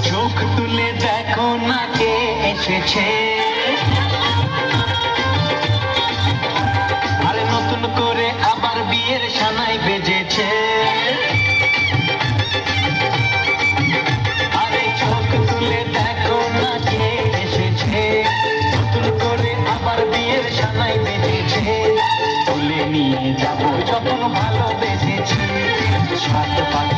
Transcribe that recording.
চোখ তুলে দেখো না কে এসেছে, আরে নতুন করে আবার বিয়ের সানাই বেজেছে। আরে চোখ তুলে দেখো না কে এসেছে, নতুন করে আবার বিয়ের সানাই বেজেছে। তুলে নিয়ে যাবো যখন ভালোবেসেছি, সাত পাকে